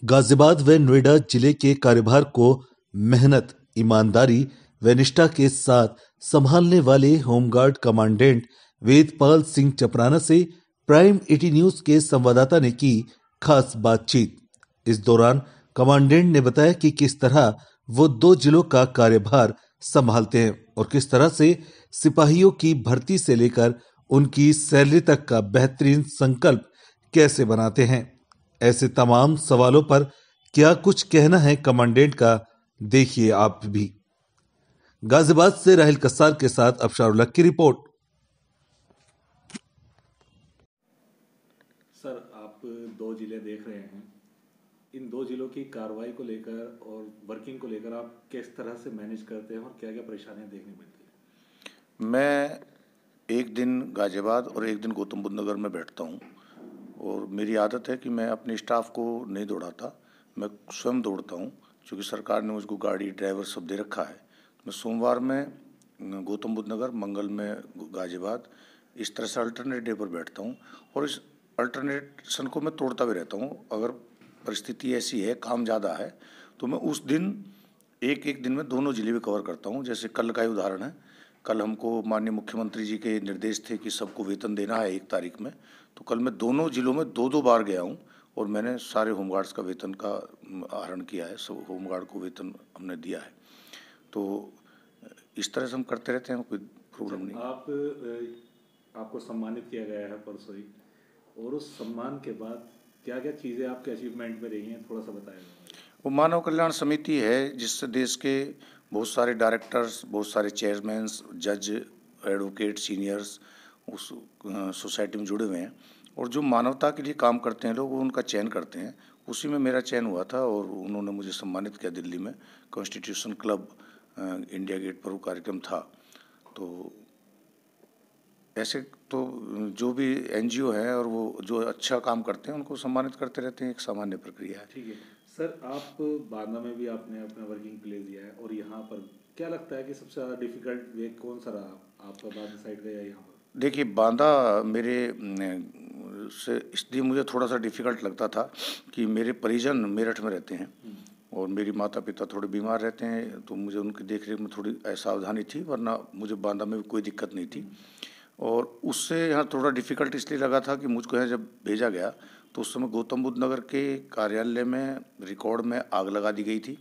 गाजियाबाद व नोएडा जिले के कार्यभार को मेहनत, ईमानदारी व निष्ठा के साथ संभालने वाले होमगार्ड कमांडेंट वेदपाल सिंह चपराना से प्राइम 80 न्यूज के संवाददाता ने की खास बातचीत। इस दौरान कमांडेंट ने बताया कि किस तरह वो 2 जिलों का कार्यभार संभालते हैं और किस तरह से सिपाहियों की भर्ती से लेकर उनकी सैलरी तक का बेहतरीन संकल्प कैसे बनाते हैं। ऐसे तमाम सवालों पर क्या कुछ कहना है कमांडेंट का, देखिए आप भी। गाजियाबाद से राहिल कसार के साथ अफशार उलग की रिपोर्ट। सर, आप 2 जिले देख रहे हैं, इन 2 जिलों की कार्रवाई को लेकर और वर्किंग को लेकर आप किस तरह से मैनेज करते हैं और क्या क्या परेशानियां देखने मिलती हैं? मैं एक दिन गाजियाबाद और एक दिन गौतम बुद्ध नगर में बैठता हूँ और मेरी आदत है कि मैं अपने स्टाफ को नहीं दौड़ाता, मैं स्वयं दौड़ता हूँ क्योंकि सरकार ने मुझको गाड़ी ड्राइवर सब दे रखा है। मैं सोमवार में गौतम बुद्ध नगर, मंगल में गाजियाबाद, इस तरह से अल्टरनेट डे पर बैठता हूँ और इस अल्टरनेशन को मैं तोड़ता भी रहता हूँ। अगर परिस्थिति ऐसी है, काम ज़्यादा है, तो मैं उस दिन एक दिन में दोनों जिले भी कवर करता हूँ। जैसे कल का ही उदाहरण है, कल हमको माननीय मुख्यमंत्री जी के निर्देश थे कि सबको वेतन देना है 1 तारीख में, तो कल मैं दोनों जिलों में 2-2 बार गया हूँ और मैंने सारे होमगार्ड्स का वेतन का आहरण किया है, सब होमगार्ड को वेतन हमने दिया है। तो इस तरह से हम करते रहते हैं, कोई प्रॉब्लम नहीं। आपको सम्मानित किया गया है परसों ही, और उस सम्मान के बाद क्या क्या चीज़ें आपके अचीवमेंट में रही हैं, थोड़ा सा बताएं। वो मानव कल्याण समिति है जिससे देश के बहुत सारे डायरेक्टर्स, बहुत सारे चेयरमैन, जज, एडवोकेट, सीनियर्स उस सोसाइटी में जुड़े हुए हैं और जो मानवता के लिए काम करते हैं लोग, वो उनका चयन करते हैं। उसी में मेरा चयन हुआ था और उन्होंने मुझे सम्मानित किया दिल्ली में। कॉन्स्टिट्यूशन क्लब इंडिया गेट पर वो कार्यक्रम था। तो ऐसे तो जो भी एनजीओ है और वो जो अच्छा काम करते हैं उनको सम्मानित करते रहते हैं, एक सामान्य प्रक्रिया है। ठीक है सर, आप बांदा में भी आपने अपना वर्किंग प्लेस दिया है और यहाँ पर क्या लगता है कि सबसे ज़्यादा डिफिकल्ट वे कौन सा रहा आपका, बांदा साइड का या यहाँ पर? देखिए, बांदा मेरे से इसलिए मुझे थोड़ा सा डिफ़िकल्ट लगता था कि मेरे परिजन मेरठ में रहते हैं और मेरी माता पिता थोड़े बीमार रहते हैं, तो मुझे उनकी देख रेख में थोड़ी असावधानी थी, वरना मुझे बांदा में भी कोई दिक्कत नहीं थी। और उससे यहाँ थोड़ा डिफ़िकल्ट इसलिए लगा था कि मुझको यहाँ जब भेजा गया तो उस समय गौतम बुद्ध नगर के कार्यालय में रिकॉर्ड में आग लगा दी गई थी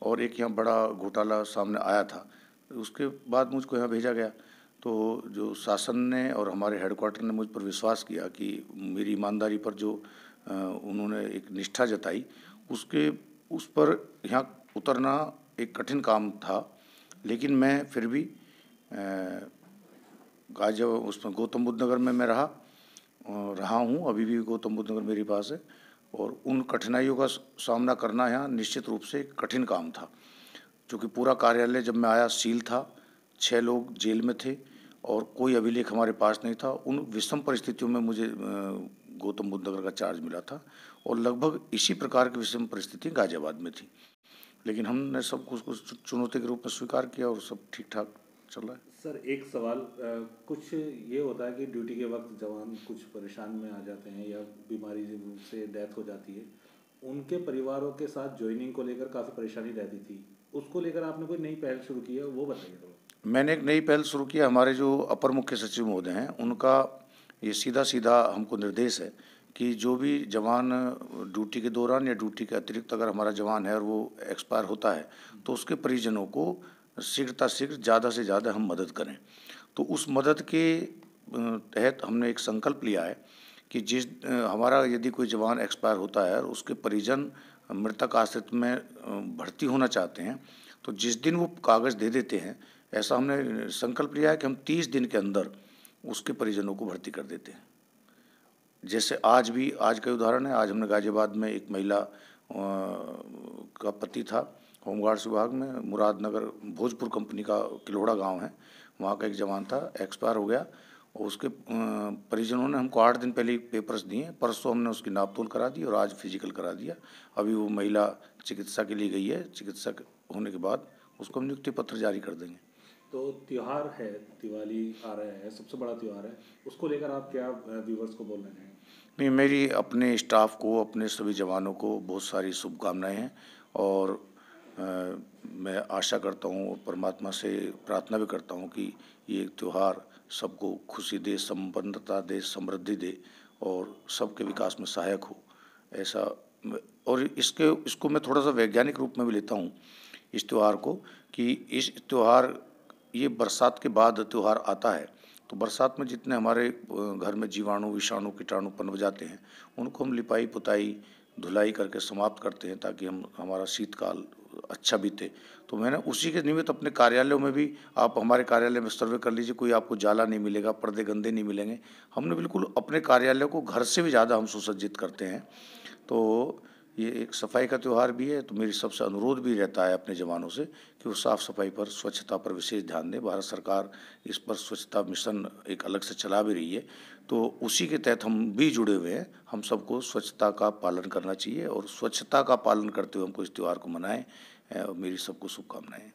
और एक यहाँ बड़ा घोटाला सामने आया था। उसके बाद मुझको यहाँ भेजा गया, तो जो शासन ने और हमारे हेडक्वार्टर ने मुझ पर विश्वास किया कि मेरी ईमानदारी पर जो उन्होंने एक निष्ठा जताई, उस पर यहाँ उतरना एक कठिन काम था। लेकिन मैं फिर भी उसमें गौतम बुद्ध नगर में मैं रहा हूँ, अभी भी गौतम बुद्ध नगर मेरे पास है और उन कठिनाइयों का सामना करना यहाँ निश्चित रूप से एक कठिन काम था, क्योंकि पूरा कार्यालय जब मैं आया सील था, 6 लोग जेल में थे और कोई अभिलेख हमारे पास नहीं था। उन विषम परिस्थितियों में मुझे गौतम बुद्ध नगर का चार्ज मिला था और लगभग इसी प्रकार की विषम परिस्थिति गाजियाबाद में थी, लेकिन हमने सब कुछ चुनौती के रूप में स्वीकार किया और सब ठीक ठाक चल रहा है। सर, एक सवाल, कुछ ये होता है कि ड्यूटी के वक्त जवान कुछ परेशान में आ जाते हैं या बीमारी से डेथ हो जाती है, उनके परिवारों के साथ ज्वाइनिंग को लेकर काफ़ी परेशानी रहती थी, उसको लेकर आपने कोई नई पहल शुरू की है, वो बताइए थोड़ा। मैंने एक नई पहल शुरू किया। हमारे जो अपर मुख्य सचिव महोदय हैं, उनका ये सीधा हमको निर्देश है कि जो भी जवान ड्यूटी के दौरान या ड्यूटी के अतिरिक्त अगर हमारा जवान है और वो एक्सपायर होता है, तो उसके परिजनों को शीघ्र ज़्यादा से ज़्यादा हम मदद करें। तो उस मदद के तहत हमने एक संकल्प लिया है कि हमारा यदि कोई जवान एक्सपायर होता है और उसके परिजन मृतक आश्रित में भर्ती होना चाहते हैं, तो जिस दिन वो कागज़ दे देते हैं, ऐसा हमने संकल्प लिया है कि हम 30 दिन के अंदर उसके परिजनों को भर्ती कर देते हैं। जैसे आज का उदाहरण है, आज हमने गाजियाबाद में एक महिला का पति था, होमगार्ड्स विभाग में, मुरादनगर भोजपुर कंपनी का किलोड़ा गांव है, वहाँ का एक जवान था, एक्सपायर हो गया और उसके परिजनों ने हमको 8 दिन पहले पेपर्स दिए। परसों हमने उसकी नापतोल करा दी और आज फिजिकल करा दिया। अभी वो महिला चिकित्सा के लिए गई है, चिकित्सक होने के बाद उसको हम नियुक्ति पत्र जारी कर देंगे। तो त्यौहार है, दिवाली आ रहा है, सबसे बड़ा त्यौहार है, उसको लेकर आप क्या व्यूवर्स को बोल रहे हैं? नहीं, मेरी अपने स्टाफ को, अपने सभी जवानों को बहुत सारी शुभकामनाएं हैं और मैं आशा करता हूँ और परमात्मा से प्रार्थना भी करता हूँ कि ये त्यौहार सबको खुशी दे, संपन्नता दे, समृद्धि दे और सबके विकास में सहायक हो। ऐसा और इसको मैं थोड़ा सा वैज्ञानिक रूप में भी लेता हूँ इस त्यौहार को, कि इस त्यौहार ये बरसात के बाद त्यौहार आता है, तो बरसात में जितने हमारे घर में जीवाणु, विषाणु, कीटाणु पनप जाते हैं, उनको हम लिपाई पुताई धुलाई करके समाप्त करते हैं ताकि हमारा शीतकाल अच्छा बीते। तो मैंने उसी के निमित्त अपने कार्यालयों में भी, आप हमारे कार्यालय में सर्वे कर लीजिए, कोई आपको जाला नहीं मिलेगा, पर्दे गंदे नहीं मिलेंगे। हमने बिल्कुल अपने कार्यालय को घर से भी ज़्यादा हम सुसज्जित करते हैं। तो ये एक सफाई का त्यौहार भी है, तो मेरी सबसे अनुरोध भी रहता है अपने जवानों से कि वो साफ़ सफाई पर, स्वच्छता पर विशेष ध्यान दें। भारत सरकार इस पर स्वच्छता मिशन एक अलग से चला भी रही है, तो उसी के तहत हम भी जुड़े हुए हैं। हम सबको स्वच्छता का पालन करना चाहिए और स्वच्छता का पालन करते हुए हमको इस त्यौहार को मनाएं। मेरी सबको शुभकामनाएं।